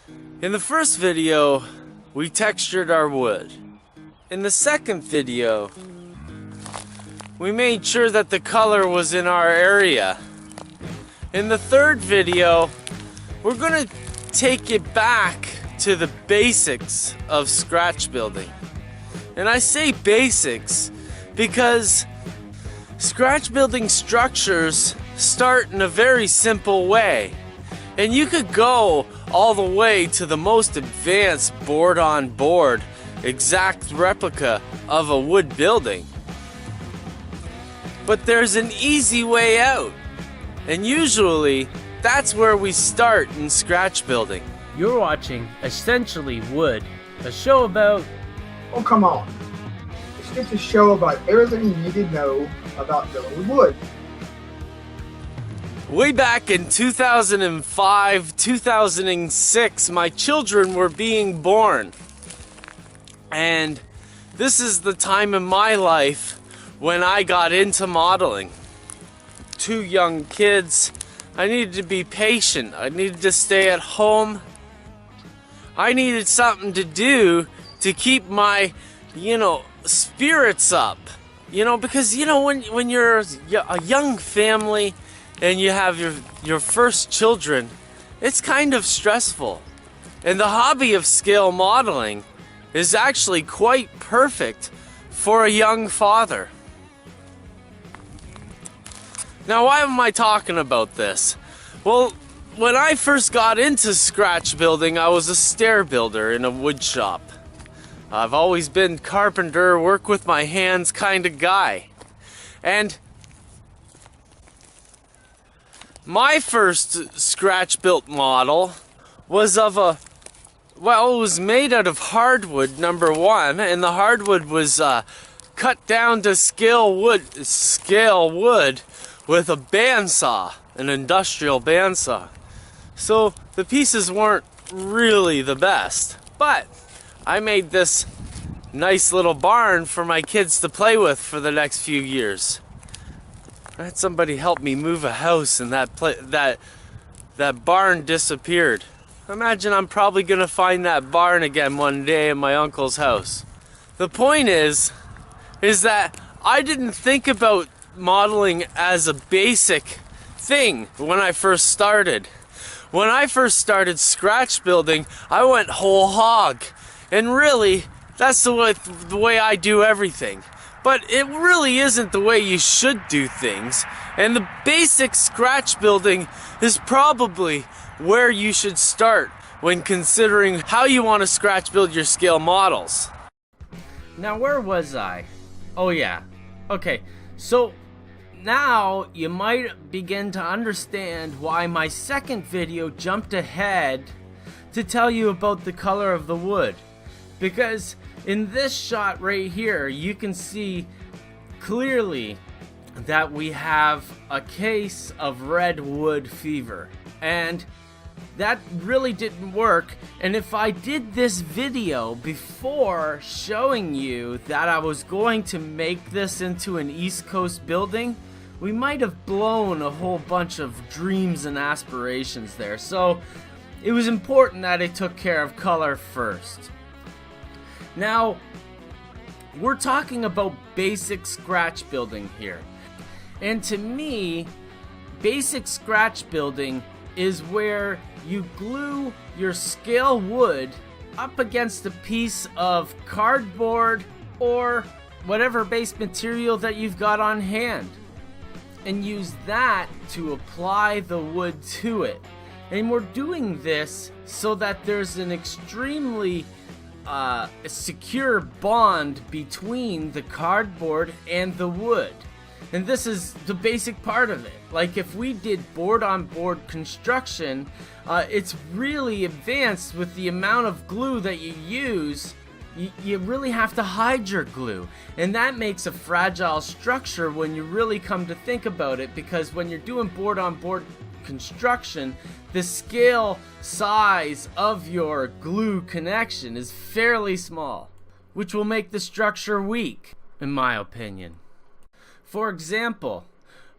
In the first video, we textured our wood. In the second video, we made sure that the color was in our area. In the third video, we're gonna take it back to the basics of scratch building. And I say basics because scratch building structures start in a very simple way. And you could go all the way to the most advanced board-on-board exact replica of a wood building. But there's an easy way out. And usually, that's where we start in scratch building. You're watching Essentially Wood, a show about... Oh, come on. It's just a show about everything you need to know about building with wood. Way back in 2005, 2006, my children were being born. And this is the time in my life when I got into modeling. 2 young kids. I needed to be patient. I needed to stay at home. I needed something to do to keep my, spirits up. Because, when you're a young family and you have your first children, it's kind of stressful. And the hobby of scale modeling is actually quite perfect for a young father. Now, why am I talking about this? Well, when I first got into scratch building, I was a stair builder in a wood shop. I've always been carpenter, work with my hands kind of guy. And my first scratch built model was of it was made out of hardwood, number one, and the hardwood was cut down to scale wood with a bandsaw, an industrial bandsaw. So the pieces weren't really the best, but I made this nice little barn for my kids to play with for the next few years. I had somebody help me move a house and that barn disappeared. Imagine I'm probably gonna find that barn again one day in my uncle's house. The point is that I didn't think about modeling as a basic thing when I first started. When I first started scratch building, I went whole hog. And really, that's the way I do everything. But it really isn't the way you should do things. And the basic scratch building is probably where you should start when considering how you want to scratch build your scale models. Now, where was I? Oh yeah. Okay, so now you might begin to understand why my second video jumped ahead to tell you about the color of the wood. Because in this shot right here, you can see clearly that we have a case of red wood fever. And that really didn't work. And if I did this video before showing you that I was going to make this into an East Coast building, we might have blown a whole bunch of dreams and aspirations there. So it was important that I took care of color first. Now, we're talking about basic scratch building here. And to me, basic scratch building is where you glue your scale wood up against a piece of cardboard or whatever base material that you've got on hand, and use that to apply the wood to it. And we're doing this so that there's an extremely secure bond between the cardboard and the wood. And this is the basic part of it. Like if we did board-on-board construction, it's really advanced with the amount of glue that you use. You really have to hide your glue. And that makes a fragile structure when you really come to think about it, because when you're doing board-on-board construction, the scale size of your glue connection is fairly small, which will make the structure weak, in my opinion. For example,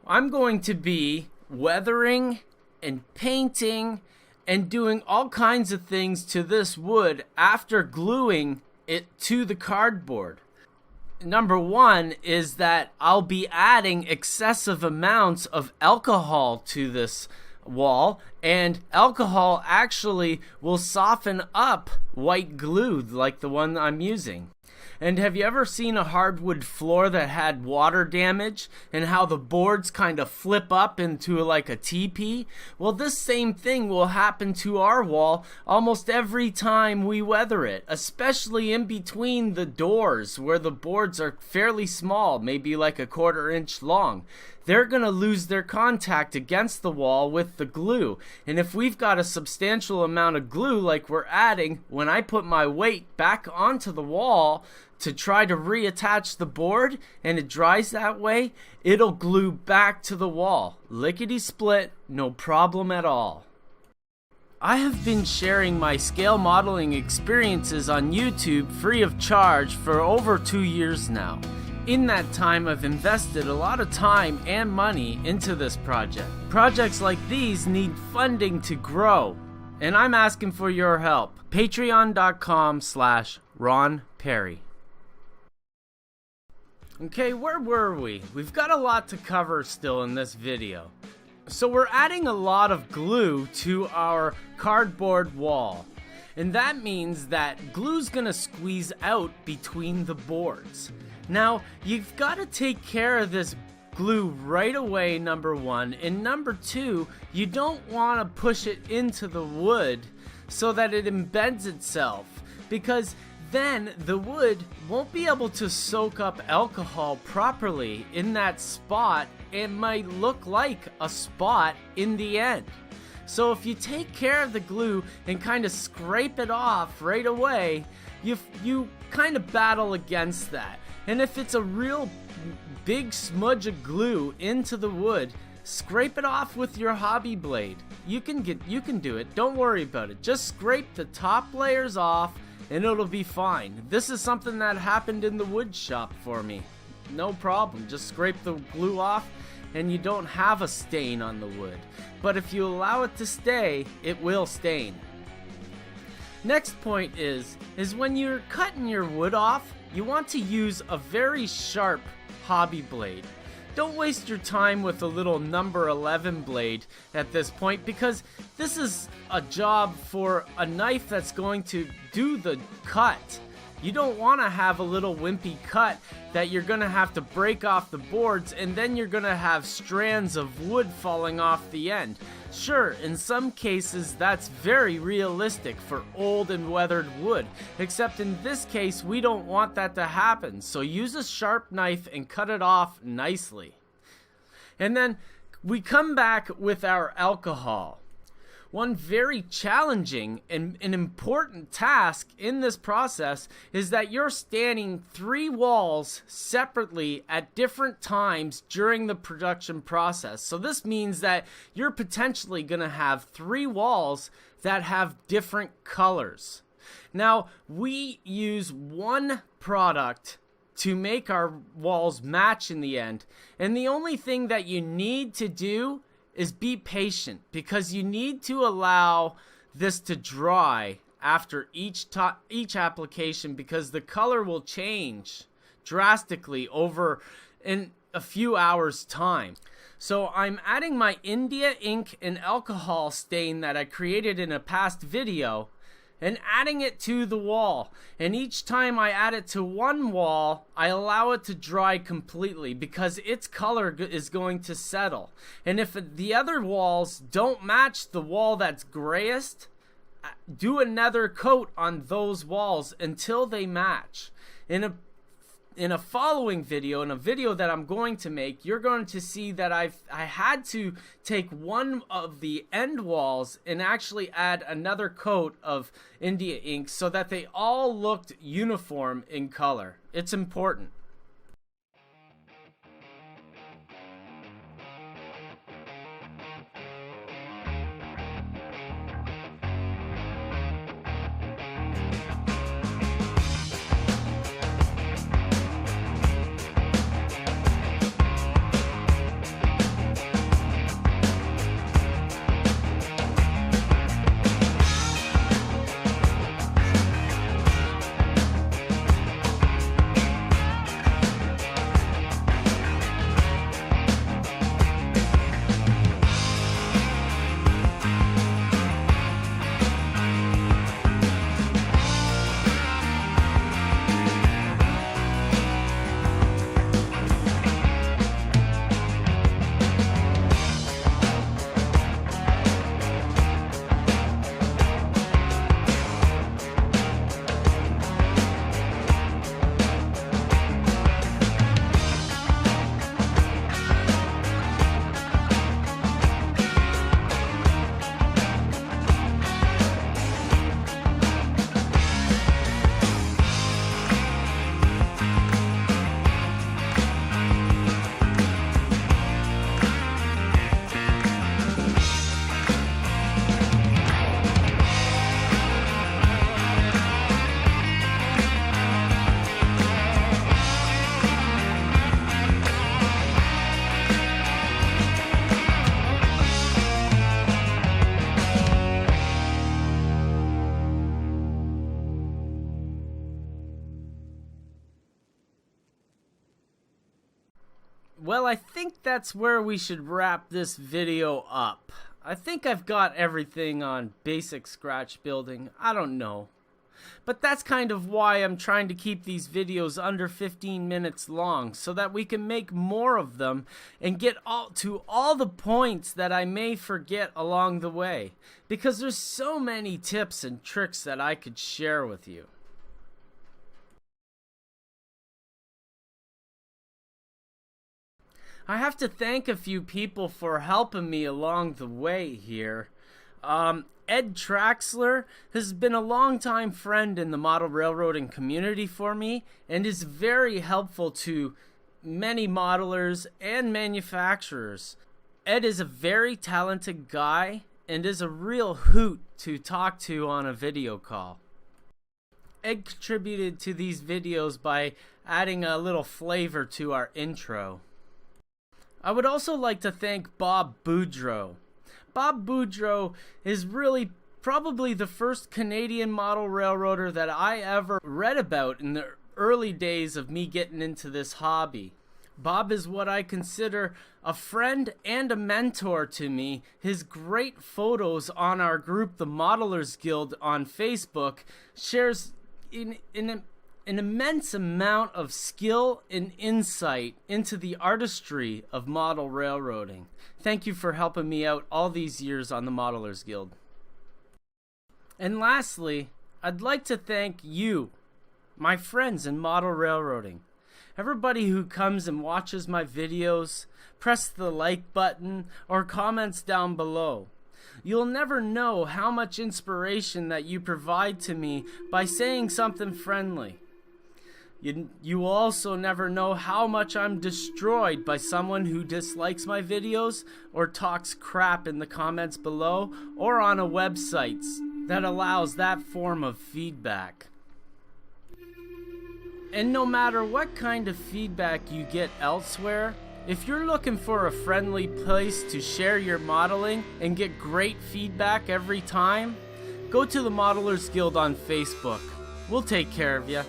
I'm going to be weathering and painting and doing all kinds of things to this wood after gluing it to the cardboard. Number one is that I'll be adding excessive amounts of alcohol to this wall, and alcohol actually will soften up white glue like the one I'm using. And have you ever seen a hardwood floor that had water damage and how the boards kind of flip up into like a teepee? Well, this same thing will happen to our wall almost every time we weather it, especially in between the doors where the boards are fairly small, maybe like a 1/4 inch long. They're going to lose their contact against the wall with the glue. And if we've got a substantial amount of glue like we're adding, when I put my weight back onto the wall to try to reattach the board and it dries that way, it'll glue back to the wall. Lickety split, no problem at all. I have been sharing my scale modeling experiences on YouTube free of charge for over 2 years now. In that time, I've invested a lot of time and money into this project. Projects like these need funding to grow, and I'm asking for your help. Patreon.com/Ron Pare. Okay, where were we? We've got a lot to cover still in this video. So we're adding a lot of glue to our cardboard wall. And that means that glue's gonna squeeze out between the boards. Now, you've got to take care of this glue right away, number one. And number two, you don't want to push it into the wood so that it embeds itself, because then the wood won't be able to soak up alcohol properly in that spot. It might look like a spot in the end. So if you take care of the glue and kind of scrape it off right away, you kind of battle against that. And if it's a real big smudge of glue into the wood, scrape it off with your hobby blade. You can do it. Don't worry about it. Just scrape the top layers off and it'll be fine. This is something that happened in the wood shop for me. No problem. Just scrape the glue off and you don't have a stain on the wood. But if you allow it to stay, it will stain. Next point is when you're cutting your wood off, you want to use a very sharp hobby blade. Don't waste your time with a little number 11 blade at this point, because this is a job for a knife that's going to do the cut. You don't want to have a little wimpy cut that you're going to have to break off the boards, and then you're going to have strands of wood falling off the end. Sure, in some cases that's very realistic for old and weathered wood, except in this case we don't want that to happen. So use a sharp knife and cut it off nicely. And then we come back with our alcohol. One very challenging and an important task in this process is that you're standing 3 walls separately at different times during the production process. So this means that you're potentially going to have 3 walls that have different colors. Now, we use one product to make our walls match in the end, and the only thing that you need to do is be patient, because you need to allow this to dry after each application, because the color will change drastically over in a few hours time. So I'm adding my India ink and alcohol stain that I created in a past video and adding it to the wall. And each time I add it to one wall, I allow it to dry completely, because its color is going to settle. And if the other walls don't match the wall that's grayest, do another coat on those walls until they match. In a following video, in a video that I'm going to make, you're going to see that I had to take one of the end walls and actually add another coat of India ink so that they all looked uniform in color. It's important. Well, I think that's where we should wrap this video up. I think I've got everything on basic scratch building. I don't know. But that's kind of why I'm trying to keep these videos under 15 minutes long, so that we can make more of them and get to all the points that I may forget along the way. Because there's so many tips and tricks that I could share with you. I have to thank a few people for helping me along the way here. Ed Traxler has been a longtime friend in the model railroading community for me and is very helpful to many modelers and manufacturers. Ed is a very talented guy and is a real hoot to talk to on a video call. Ed contributed to these videos by adding a little flavor to our intro. I would also like to thank Bob Boudreau. Bob Boudreau is really probably the first Canadian model railroader that I ever read about in the early days of me getting into this hobby. Bob is what I consider a friend and a mentor to me. His great photos on our group, the Modelers Guild on Facebook, shares an immense amount of skill and insight into the artistry of model railroading. Thank you for helping me out all these years on the Modelers Guild. And lastly, I'd like to thank you, my friends in model railroading. Everybody who comes and watches my videos, press the like button, or comments down below. You'll never know how much inspiration that you provide to me by saying something friendly. You will also never know how much I'm destroyed by someone who dislikes my videos or talks crap in the comments below or on a website that allows that form of feedback. And no matter what kind of feedback you get elsewhere, if you're looking for a friendly place to share your modeling and get great feedback every time, go to the Modelers Guild on Facebook. We'll take care of you.